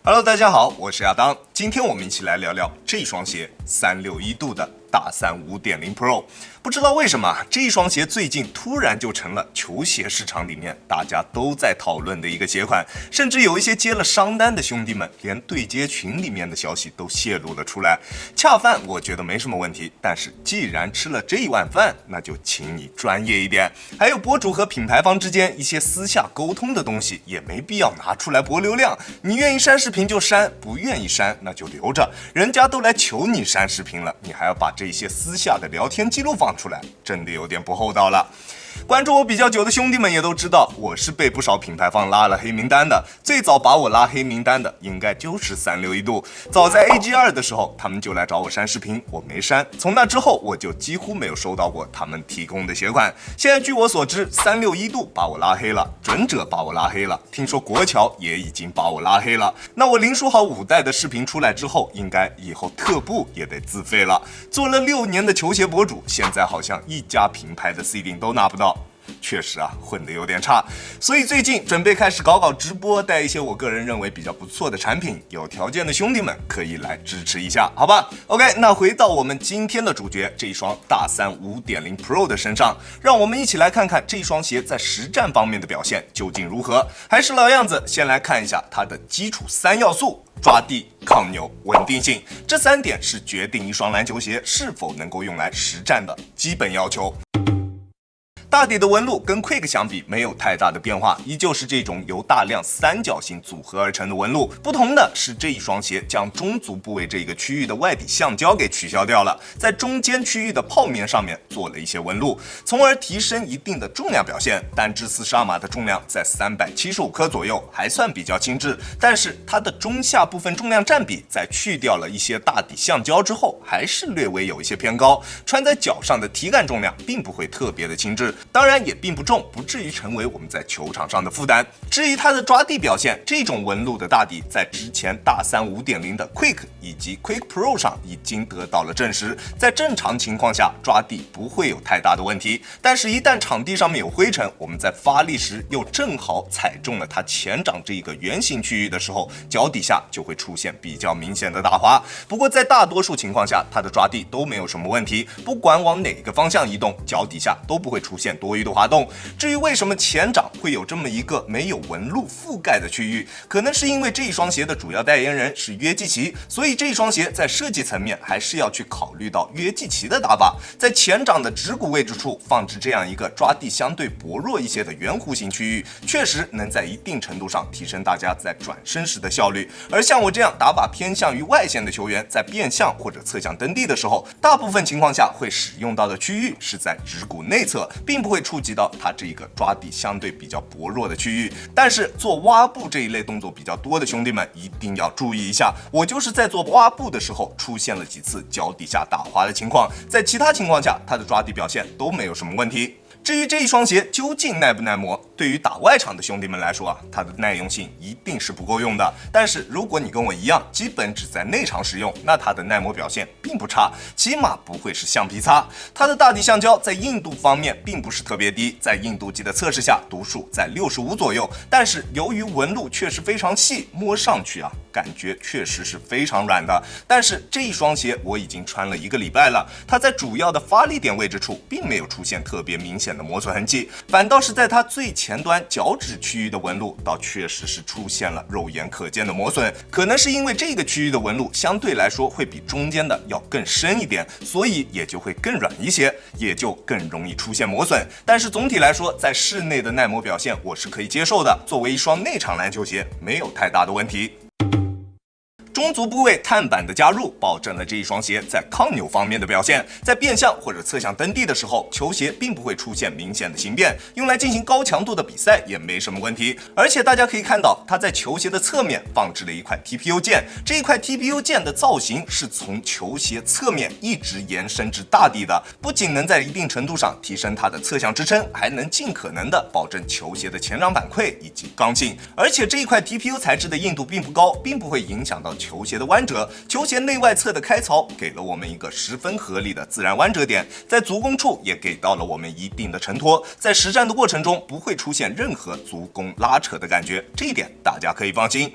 Hello， 大家好，我是亚当。今天我们一起来聊聊这双鞋361度的大3 5.0 Pro。不知道为什么这一双鞋最近突然就成了球鞋市场里面大家都在讨论的一个鞋款，甚至有一些接了商单的兄弟们，连对接群里面的消息都泄露了出来。恰饭我觉得没什么问题，但是既然吃了这一碗饭，那就请你专业一点。还有博主和品牌方之间一些私下沟通的东西，也没必要拿出来博流量。你愿意删视频就删，不愿意删那就留着。人家都来求你删视频了，你还要把这些私下的聊天记录放出来，真的有点不厚道了。关注我比较久的兄弟们也都知道，我是被不少品牌方拉了黑名单的。最早把我拉黑名单的应该就是361度。早在 AG2 的时候，他们就来找我删视频，我没删。从那之后，我就几乎没有收到过他们提供的鞋款。现在据我所知，361度把我拉黑了，准者把我拉黑了，听说国桥也已经把我拉黑了。那我零数好5代的视频出来之后，应该以后特步也得自费了。做了6年的球鞋博主，现在好像一家品牌的 C 顶都拿不到。确实啊，混得有点差，所以最近准备开始搞直播，带一些我个人认为比较不错的产品，有条件的兄弟们可以来支持一下，好吧 ？OK， 那回到我们今天的主角这一双大3 5.0 Pro 的身上，让我们一起来看看这双鞋在实战方面的表现究竟如何。还是老样子，先来看一下它的基础3要素。抓地、抗扭、稳定性，这3点是决定一双篮球鞋是否能够用来实战的基本要求。大底的纹路跟 Quick 相比没有太大的变化，依旧是这种由大量三角形组合而成的纹路。不同的是，这一双鞋将中足部位这个区域的外底橡胶给取消掉了，在中间区域的泡面上面做了一些纹路，从而提升一定的重量表现。单只40码的重量在375克左右，还算比较轻质，但是它的中下部分重量占比在去掉了一些大底橡胶之后，还是略微有一些偏高，穿在脚上的体感重量并不会特别的轻质。当然也并不重，不至于成为我们在球场上的负担。至于它的抓地表现，这种纹路的大底在之前大3 5.0 的 Quick 以及 Quick Pro 上已经得到了证实，在正常情况下抓地不会有太大的问题。但是，一旦场地上面有灰尘，我们在发力时又正好踩中了它前掌这一个圆形区域的时候，脚底下就会出现比较明显的打滑。不过在大多数情况下，它的抓地都没有什么问题，不管往哪个方向移动，脚底下都不会出现多余的滑动。至于为什么前掌会有这么一个没有纹路覆盖的区域，可能是因为这一双鞋的主要代言人是约基奇，所以这一双鞋在设计层面还是要去考虑到约基奇的打法，在前掌的指骨位置处放置这样一个抓地相对薄弱一些的圆弧形区域，确实能在一定程度上提升大家在转身时的效率。而像我这样打法偏向于外线的球员，在变向或者侧向蹬地的时候，大部分情况下会使用到的区域是在指骨内侧，并不会触及到它这一个抓地相对比较薄弱的区域。但是做挖步这一类动作比较多的兄弟们一定要注意一下，我就是在做挖步的时候出现了几次脚底下打滑的情况，在其他情况下它的抓地表现都没有什么问题。至于这一双鞋究竟耐不耐磨，对于打外场的兄弟们来说它的耐用性一定是不够用的。但是如果你跟我一样，基本只在内场使用，那它的耐磨表现并不差，起码不会是橡皮擦。它的大底橡胶在硬度方面并不是特别低，在硬度计的测试下，读数在65左右。但是由于纹路确实非常细，摸上去感觉确实是非常软的。但是这一双鞋我已经穿了1个礼拜了，它在主要的发力点位置处并没有出现特别明显的磨损痕迹，反倒是在它最前端脚趾区域的纹路倒确实是出现了肉眼可见的磨损。可能是因为这个区域的纹路相对来说会比中间的要更深一点，所以也就会更软一些，也就更容易出现磨损。但是总体来说，在室内的耐磨表现我是可以接受的，作为一双内场篮球鞋没有太大的问题。中足部位碳板的加入，保证了这一双鞋在抗扭方面的表现。在变向或者侧向蹬地的时候，球鞋并不会出现明显的形变，用来进行高强度的比赛也没什么问题。而且大家可以看到，它在球鞋的侧面放置了一块 TPU 键，这一块 TPU 键的造型是从球鞋侧面一直延伸至大底的，不仅能在一定程度上提升它的侧向支撑，还能尽可能的保证球鞋的前掌反馈以及刚性。而且这一块 TPU 材质的硬度并不高，并不会影响到球鞋的弯折，球鞋内外侧的开槽给了我们一个十分合理的自然弯折点，在足弓处也给到了我们一定的承托，在实战的过程中不会出现任何足弓拉扯的感觉，这一点大家可以放心。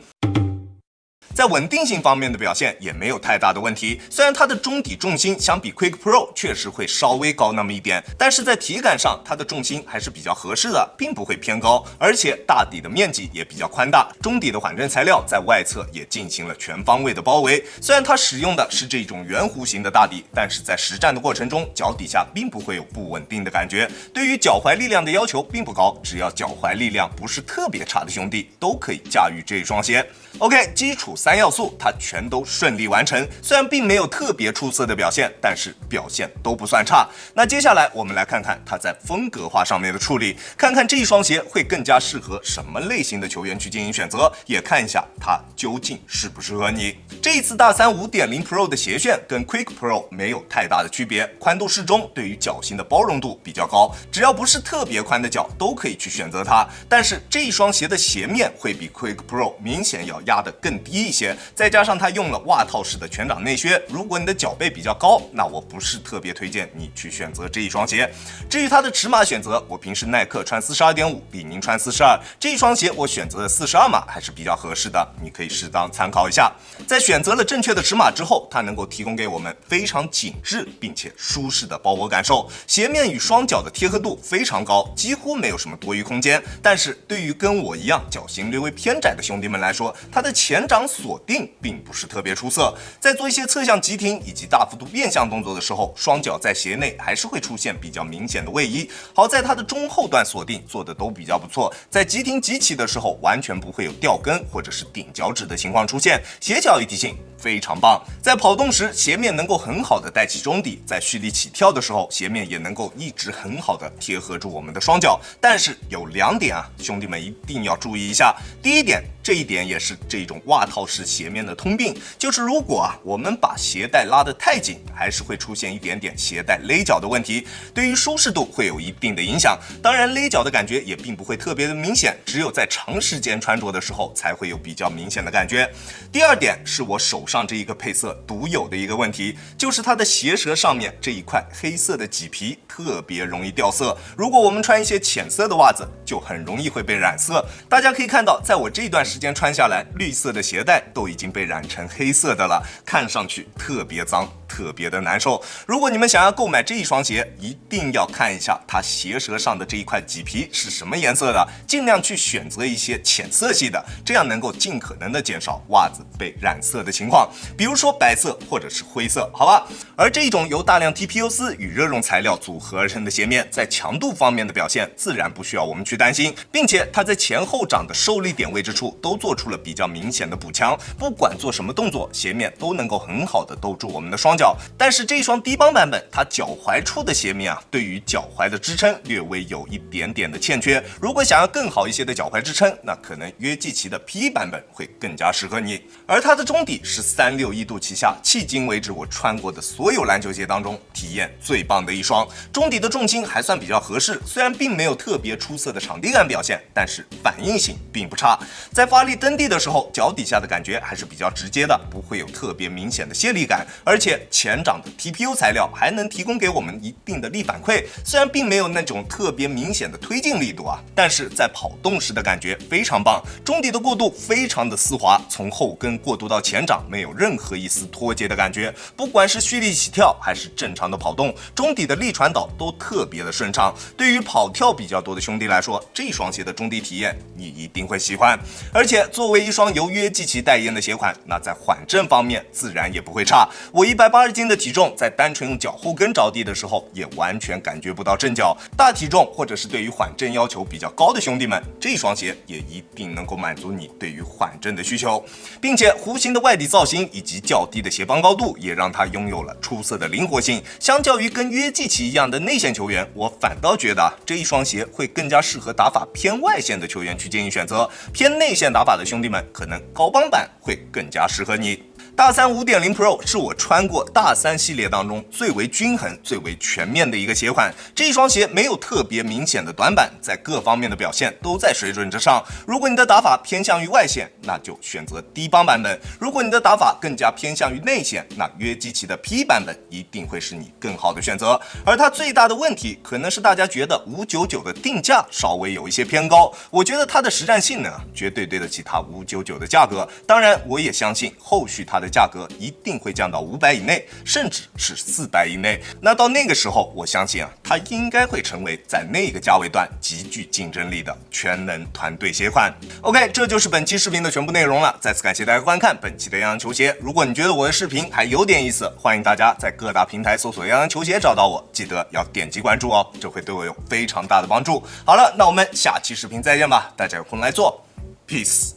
在稳定性方面的表现也没有太大的问题。虽然它的中底重心相比 Quick Pro 确实会稍微高那么一点，但是在体感上它的重心还是比较合适的，并不会偏高，而且大底的面积也比较宽大，中底的缓震材料在外侧也进行了全方位的包围。虽然它使用的是这种圆弧形的大底，但是在实战的过程中，脚底下并不会有不稳定的感觉。对于脚踝力量的要求并不高，只要脚踝力量不是特别差的兄弟都可以驾驭这一双鞋。OK， 基础3要素它全都顺利完成，虽然并没有特别出色的表现，但是表现都不算差。那接下来我们来看看它在风格化上面的处理，看看这一双鞋会更加适合什么类型的球员去进行选择，也看一下它究竟适不适合你。这一次大3 5.0 Pro 的鞋楦跟 Quick Pro 没有太大的区别，宽度适中，对于脚型的包容度比较高，只要不是特别宽的脚都可以去选择它。但是这一双鞋的鞋面会比 Quick Pro 明显要压得更低一些，再加上它用了袜套式的全掌内靴，如果你的脚背比较高，那我不是特别推荐你去选择这一双鞋。至于它的尺码选择，我平时耐克穿 42.5， 李宁穿42，这一双鞋我选择的42码还是比较合适的，你可以适当参考一下。在选择了正确的尺码之后，它能够提供给我们非常紧致并且舒适的包裹感受，鞋面与双脚的贴合度非常高，几乎没有什么多余空间。但是对于跟我一样脚型略微偏窄的兄弟们来说，它的前掌锁定并不是特别出色，在做一些侧向急停以及大幅度变向动作的时候，双脚在鞋内还是会出现比较明显的位移。好在它的中后段锁定做的都比较不错，在急停急起的时候完全不会有掉跟或者是顶脚趾的情况出现，鞋脚一体性非常棒。在跑动时，鞋面能够很好的带起中底，在蓄力起跳的时候，鞋面也能够一直很好的贴合住我们的双脚。但是有2点啊，兄弟们一定要注意一下。第一点，这一点也是这种袜套式鞋面的通病，就是如果我们把鞋带拉得太紧，还是会出现一点点鞋带勒脚的问题，对于舒适度会有一定的影响。当然勒脚的感觉也并不会特别的明显，只有在长时间穿着的时候才会有比较明显的感觉。第二点是我手上这一个配色独有的一个问题，就是它的鞋舌上面这一块黑色的麂皮特别容易掉色，如果我们穿一些浅色的袜子，就很容易会被染色。大家可以看到，在我这段时间穿下来，绿色的鞋带都已经被染成黑色的了，看上去特别脏，特别的难受。如果你们想要购买这一双鞋，一定要看一下它鞋舌上的这一块麂皮是什么颜色的，尽量去选择一些浅色系的，这样能够尽可能的减少袜子被染色的情况，比如说白色或者是灰色，好吧？而这一种由大量 TPU 丝与热熔材料组合而成的鞋面，在强度方面的表现自然不需要我们去担心，并且它在前后掌的受力点位置处都做出了比较明显的补强，不管做什么动作，鞋面都能够很好的兜住我们的双脚。但是这一双低帮版本，它脚踝处的鞋面啊，对于脚踝的支撑略微有一点点的欠缺。如果想要更好一些的脚踝支撑，那可能约基奇的 P 版本会更加适合你。而它的中底是361度旗下迄今为止我穿过的所有篮球鞋当中体验最棒的一双，中底的重心还算比较合适，虽然并没有特别出色的场地感表现，但是反应性并不差。在发力蹬地的时候，脚底下的感觉还是比较直接的，不会有特别明显的泄力感，而且前掌的 TPU 材料还能提供给我们一定的力反馈，虽然并没有那种特别明显的推进力度啊，但是在跑动时的感觉非常棒。中底的过渡非常的丝滑，从后跟过渡到前掌没有任何一丝脱节的感觉，不管是蓄力起跳还是正常的跑动，中底的力传导都特别的顺畅。对于跑跳比较多的兄弟来说，这双鞋的中底体验你一定会喜欢。而且作为一双由约基奇代言的鞋款，那在缓震方面自然也不会差。我180斤的体重，在单纯用脚后跟着地的时候，也完全感觉不到震脚。大体重或者是对于缓震要求比较高的兄弟们，这双鞋也一定能够满足你对于缓震的需求。并且弧形的外底造型以及较低的鞋帮高度，也让它拥有了出色的灵活性。相较于跟约基奇一样的内线球员，我反倒觉得这一双鞋会更加适合打法偏外线的球员去进行选择，偏内线打法的兄弟们，可能高帮版会更加适合你。大3 5.0 Pro 是我穿过大3系列当中最为均衡、最为全面的一个鞋款。这一双鞋没有特别明显的短板，在各方面的表现都在水准之上。如果你的打法偏向于外线，那就选择低帮版本；如果你的打法更加偏向于内线，那约基奇的 P 版本一定会是你更好的选择。而它最大的问题可能是大家觉得599的定价稍微有一些偏高，我觉得它的实战性能绝对对得起它599的价格。当然，我也相信后续它的价格一定会降到500以内，甚至是400以内。那到那个时候，我相信它应该会成为在那个价位段极具竞争力的全能团队鞋款。OK， 这就是本期视频的全部内容了。再次感谢大家观看本期的洋洋球鞋。如果你觉得我的视频还有点意思，欢迎大家在各大平台搜索洋洋球鞋找到我，记得要点击关注哦，这会对我有非常大的帮助。好了，那我们下期视频再见吧，大家有空来做 ，peace。